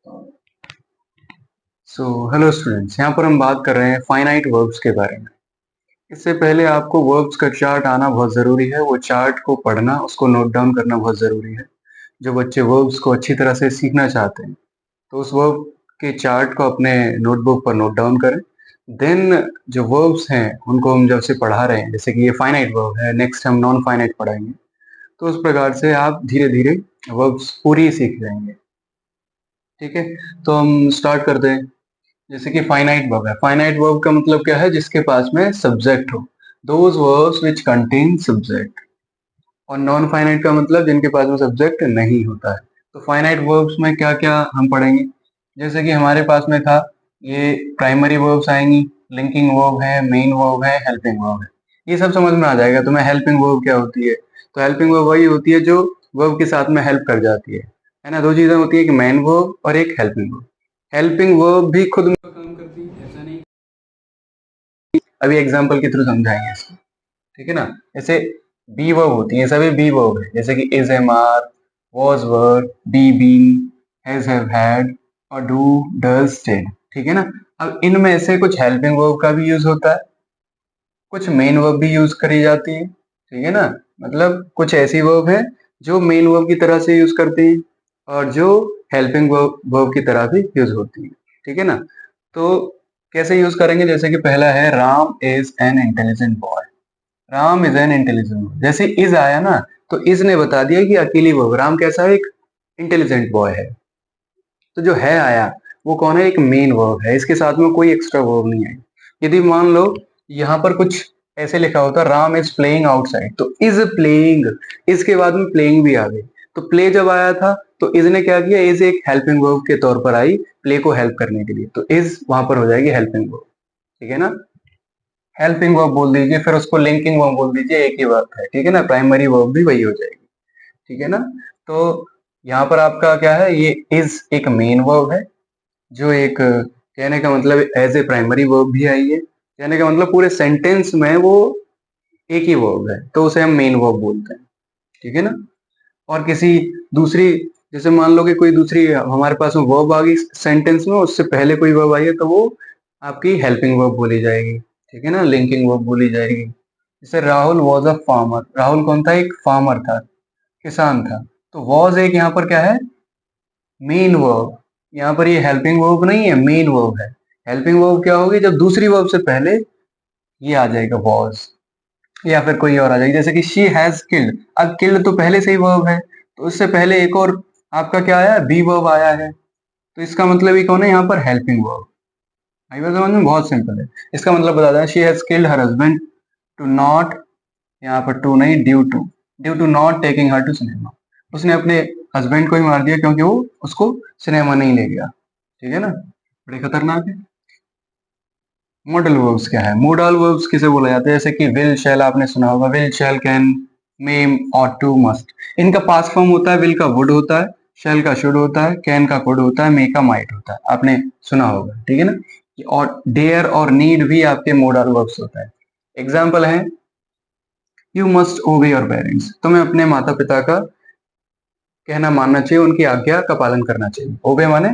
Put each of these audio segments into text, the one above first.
Hello students, यहाँ पर हम बात कर रहे हैं फाइनाइट वर्ब्स के बारे में। इससे पहले आपको वर्ब्स का चार्ट आना बहुत ज़रूरी है। वो चार्ट को पढ़ना, उसको नोट डाउन करना बहुत ज़रूरी है। जो बच्चे वर्ब्स को अच्छी तरह से सीखना चाहते हैं तो उस वर्ब के चार्ट को अपने नोटबुक पर नोट डाउन करें। देन जो वर्ब्स हैं उनको हम जब से पढ़ा रहे हैं, जैसे कि ये फाइनाइट वर्ब है, नेक्स्ट हम नॉन फाइनाइट पढ़ाएंगे, तो उस प्रकार से आप धीरे धीरे वर्ब्स पूरी सीख जाएंगे। ठीक है, तो हम स्टार्ट करते हैं। जैसे कि फाइनाइट वर्ब है। फाइनाइट वर्ब का मतलब क्या है? जिसके पास में सब्जेक्ट हो, those verbs which contain subject. और नॉन फाइनाइट का मतलब जिनके पास में सब्जेक्ट नहीं होता है। तो फाइनाइट वर्ब्स में क्या क्या हम पढ़ेंगे? जैसे कि हमारे पास में था, ये प्राइमरी वर्ब्स आएंगी, लिंकिंग वर्ब है, मेन वर्ब है, हेल्पिंग वर्ब है। ये सब समझ में आ जाएगा। तो मैं हेल्पिंग वर्ब क्या होती है? तो हेल्पिंग वर्ब वही होती है जो वर्ब के साथ में हेल्प कर जाती है ना। दो चीजें होती है, एक मेन वर्ब और एक हेल्पिंग वर्ब। हेल्पिंग वर्ब भी खुद में काम करती है, ऐसा नहीं। अभी एग्जांपल के थ्रू समझाएंगे इसको। ठीक है ना। जैसे बी वर्ब होती है, सभी बी वर्ब है, जैसे कि is am are, was were, be been, has have had और डू डज डिड। ठीक है ना। अब इनमें से कुछ हेल्पिंग वर्ब का भी यूज होता है, कुछ मेन वर्ब भी यूज करी जाती है। ठीक है ना। मतलब कुछ ऐसी वर्ब है जो मेन वर्ब की तरह से यूज करती है और जो हेल्पिंग वर्ब की तरह भी यूज होती है। ठीक है ना। तो कैसे यूज करेंगे? जैसे कि पहला है, Ram is an intelligent boy. Ram is an intelligent boy. जैसे इज आया ना, तो इज ने बता दिया कि अकेली वर्ब, राम कैसा है? एक इंटेलिजेंट बॉय है। तो जो है आया वो कौन है? एक मेन वर्ब है, इसके साथ में कोई एक्स्ट्रा वर्ब नहीं आई। यदि मान लो यहाँ पर कुछ ऐसे लिखा होता, राम इज प्लेइंग आउटसाइड, तो इज प्लेइंग, इसके बाद में प्लेइंग भी आ गई। तो प्ले जब आया था तो इज ने क्या किया? इज एक हेल्पिंग वर्ब के तौर पर आई प्ले को हेल्प करने के लिए, तो इज वहां पर हो जाएगी हेल्पिंग वर्ब। ठीक है ना। हेल्पिंग वर्ब बोल दीजिए, फिर उसको लिंकिंग वर्ब बोल दीजिए, एक ही बात है। ठीक है ना। प्राइमरी वर्ब भी वही हो जाएगी। ठीक है ना। तो यहाँ पर आपका क्या है? ये इज एक मेन वर्ब है, जो एक कहने का मतलब एज ए प्राइमरी वर्ब भी आई है। कहने का मतलब पूरे सेंटेंस में वो एक ही वर्ब है, तो उसे हम मेन वर्ब बोलते हैं। ठीक है ना। और किसी दूसरी, जैसे मान लो कि कोई दूसरी हमारे पास में वर्ब आ गई सेंटेंस में, उससे पहले कोई वर्ब आई है, तो वो आपकी हेल्पिंग वर्ब बोली जाएगी। ठीक है ना। लिंकिंग वर्ब बोली जाएगी। जैसे Rahul was a farmer. Rahul कौन था? एक फार्मर था, किसान था। तो वॉज एक यहाँ पर क्या है? Main verb. यहाँ पर ये हेल्पिंग वर्ब नहीं है, मेन वर्ब है। हेल्पिंग वर्ब क्या होगी? जब दूसरी वर्ब से पहले ये आ जाएगा वॉज, या फिर कोई और आ जाएगी। जैसे कि शी हैज किल्ड। अब किल्ड तो पहले से ही वर्ब है, तो उससे पहले एक और आपका क्या आया? बी वर्ब आया है। तो इसका मतलब ये कौन है यहाँ पर? Helping verb. आई बात समझ में? बहुत सिंपल है। इसका मतलब बता दें, she has killed her husband to not, यहाँ पर टू नहीं, due to not taking her to cinema. उसने अपने हस्बैंड को ही मार दिया क्योंकि वो उसको सिनेमा नहीं ले गया। ठीक है ना। बड़े खतरनाक है। मॉडल वर्ब्स क्या है? मॉडल वर्ब्स किसे बोला जाता है? जैसे कि विल शैल, आपने सुना होगा, will shall can may ought to must. इनका पास्ट फॉर्म होता है, विल का वुड होता है, शैल का शुड होता है, कैन का कुड होता है, मे का माइट होता है। आपने सुना होगा। ठीक है ना। और डेयर और नीड भी आपके मॉडल वर्ब्स होता है। एग्जाम्पल है, यू मस्ट ओबे योर पेरेंट्स। तुम्हें अपने माता पिता का कहना मानना चाहिए, उनकी आज्ञा का पालन करना चाहिए। ओबे माने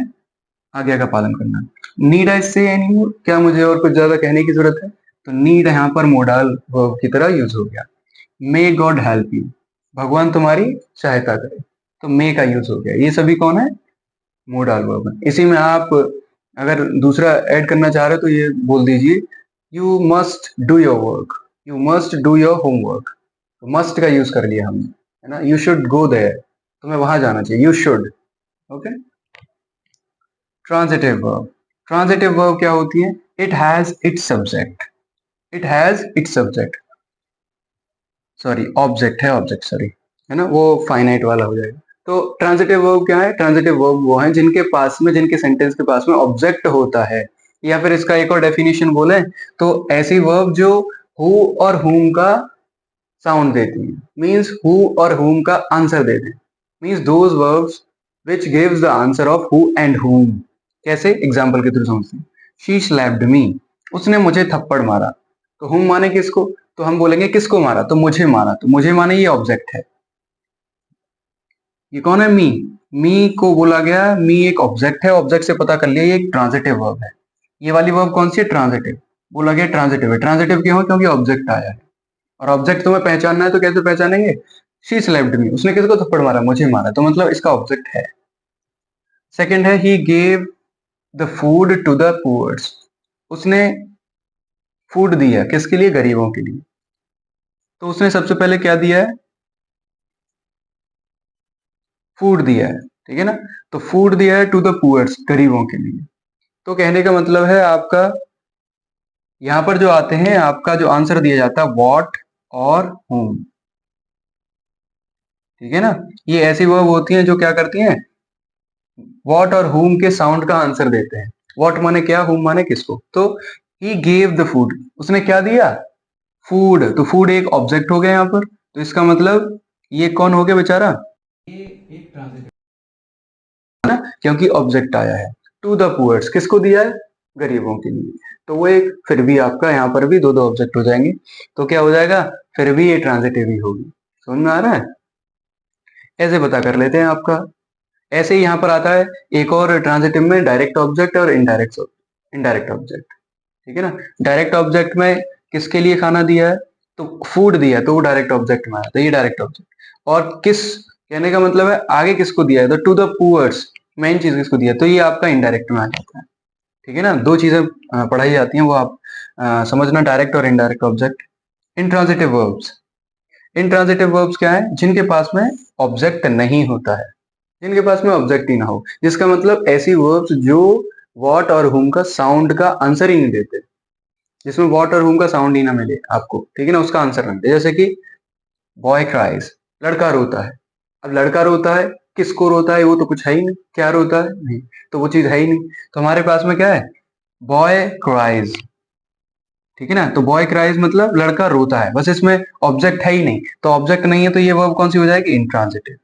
आज्ञा का पालन करना। नीड आई से एनी मोर? क्या मुझे और कुछ ज्यादा कहने की जरूरत है? तो नीड यहाँ पर मोडाल वर्ब की तरह यूज हो गया। मे गॉड हेल्प यू, भगवान तुम्हारी सहायता करे, तो मे का यूज हो गया। ये सभी कौन है? मोडाल वर्ब है। इसी में आप अगर दूसरा ऐड करना चाह रहे हो तो ये बोल दीजिए, you must do your work, you must do your homework. तो मस्ट का यूज कर लिया हमने, है ना। यू शुड गो देयर, तुम्हें वहां जाना चाहिए, you should. Okay. Transitive verb. Transitive verb क्या होती है? It has its subject, it has its subject, sorry object है, ऑब्जेक्ट सॉरी, है ना, वो फाइनाइट वाला हो जाएगा। तो ट्रांजिटिव वर्ब क्या है? ट्रांजिटिव वर्ब वो है जिनके पास में, जिनके सेंटेंस के पास में ऑब्जेक्ट होता है। या फिर इसका एक और डेफिनेशन बोले तो ऐसी वर्ब जो हु और हुम का साउंड देती है, मीन्स हु और हुम का आंसर देते हैं, means those verbs which gives the answer of who and हुम। कैसे? एग्जांपल के थ्रू समझते हैं। शी स्लैप्ड मी, उसने मुझे थप्पड़ मारा। तो हुम माने किसको? तो हम बोलेंगे किसको मारा? तो मुझे मारा। तो मुझे माने ये ऑब्जेक्ट है। ये कौन है? मी। मी को बोला गया, मी एक ऑब्जेक्ट है, ऑब्जेक्ट से पता कर लिया ये एक ट्रांजिटिव वर्ब है। ये वाली वर्ब कौन सी है? ट्रांजिटिव। बोला गया ट्रांजिटिव है। ट्रांजिटिव क्यों? क्योंकि ऑब्जेक्ट आया है, और ऑब्जेक्ट तुम्हें पहचानना है तो कैसे पहचानेंगे? शी स्लैप्ड मी, उसने किसको थप्पड़ मारा? मुझे मारा, तो मतलब इसका ऑब्जेक्ट है। सेकंड है he gave the food to the poors, उसने फूड दिया किसके लिए? गरीबों के लिए। तो उसने सबसे पहले क्या दिया है? फूड दिया है, ठीक है ना। तो फूड दिया है टू द पुअर्स, गरीबों के लिए। तो कहने का मतलब है आपका यहां पर जो आते हैं, आपका जो आंसर दिया जाता है व्हाट और whom, ठीक है ना। ये ऐसी वर्ब होती हैं जो क्या करती हैं? व्हाट और whom के साउंड का आंसर देते हैं। व्हाट माने क्या, whom माने किसको। तो ही गेव द फूड, उसने क्या दिया? फूड। तो फूड एक ऑब्जेक्ट हो गया यहाँ पर, तो इसका मतलब ये कौन हो गया बेचारा? ये एक ट्रांजिटिव है ना, क्योंकि ऑब्जेक्ट आया है। टू द पुअर्स, किसको दिया है? गरीबों के लिए। तो वो एक, फिर भी आपका यहाँ पर भी दो दो ऑब्जेक्ट हो जाएंगे, तो क्या हो जाएगा? फिर भी ये ट्रांजिटिव ही होगी। समझ में आ रहा है? ऐसे पता कर लेते हैं आपका। ऐसे ही यहाँ पर आता है एक और ट्रांजिटिव में, डायरेक्ट ऑब्जेक्ट और इनडायरेक्ट इनडायरेक्ट ऑब्जेक्ट, ठीक है ना। डायरेक्ट ऑब्जेक्ट में किसके लिए खाना दिया है? तो फूड दिया है, तो वो डायरेक्ट ऑब्जेक्ट में आया, तो ये डायरेक्ट ऑब्जेक्ट। और किस, कहने का मतलब है आगे किसको दिया है? तो टू द पुअर्स, मेन चीज किसको दिया है? तो ये आपका इनडायरेक्ट में आ जाता है, ठीक है ना। दो चीजें पढ़ाई जाती हैं, वो आप समझना, डायरेक्ट और indirect object. Intransitive verbs, intransitive verbs क्या है? जिनके पास में ऑब्जेक्ट नहीं होता है, जिनके पास में ऑब्जेक्ट ही ना हो, जिसका मतलब ऐसी वर्ब्स जो व्हाट और हुम का साउंड का आंसर ही नहीं देते, जिसमें व्हाट और हुम का साउंड ही ना मिले आपको, ठीक है ना, उसका आंसर ना दे। जैसे कि बॉय क्राइज, लड़का रोता है। अब लड़का रोता है, किसको रोता है? वो तो कुछ है ही नहीं, क्या रोता है? नहीं, तो वो चीज है ही नहीं। तो हमारे पास में क्या है? बॉय क्राइज, ठीक है ना। तो बॉय क्राइज मतलब लड़का रोता है, बस इसमें ऑब्जेक्ट है ही नहीं, तो ऑब्जेक्ट नहीं है तो ये वर्ब कौन सी हो जाएगी? इंट्रांजिटिव,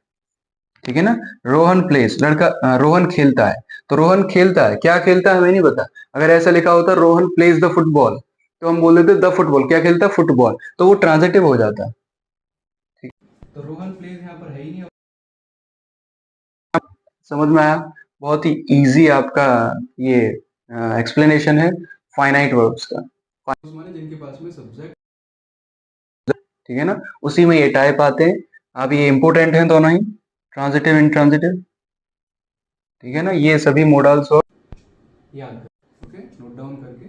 ठीक है ना। रोहन प्लेस, लड़का रोहन खेलता है। तो रोहन खेलता है, क्या खेलता है हमें नहीं पता। अगर ऐसा लिखा होता रोहन प्लेस द फुटबॉल, तो हम बोल देते द फुटबॉल, क्या खेलता है? फुटबॉल, तो वो ट्रांजिटिव हो जाता। ठीक, तो रोहन प्लेस यहाँ पर है ही नहीं। समझ में आया? बहुत ही इजी आपका ये एक्सप्लेनेशन है फाइनाइट वर्ब्स का। माने जिनके पास में सब्जेक्ट, ठीक है ना, उसी में ये टाइप आते हैं। अब ये इंपोर्टेंट हैं दोनों ही, ट्रांजिटिव इंट्रांजिटिव, ठीक है ना। ये सभी मॉडल्स और याद कर, ओके, नोट डाउन करके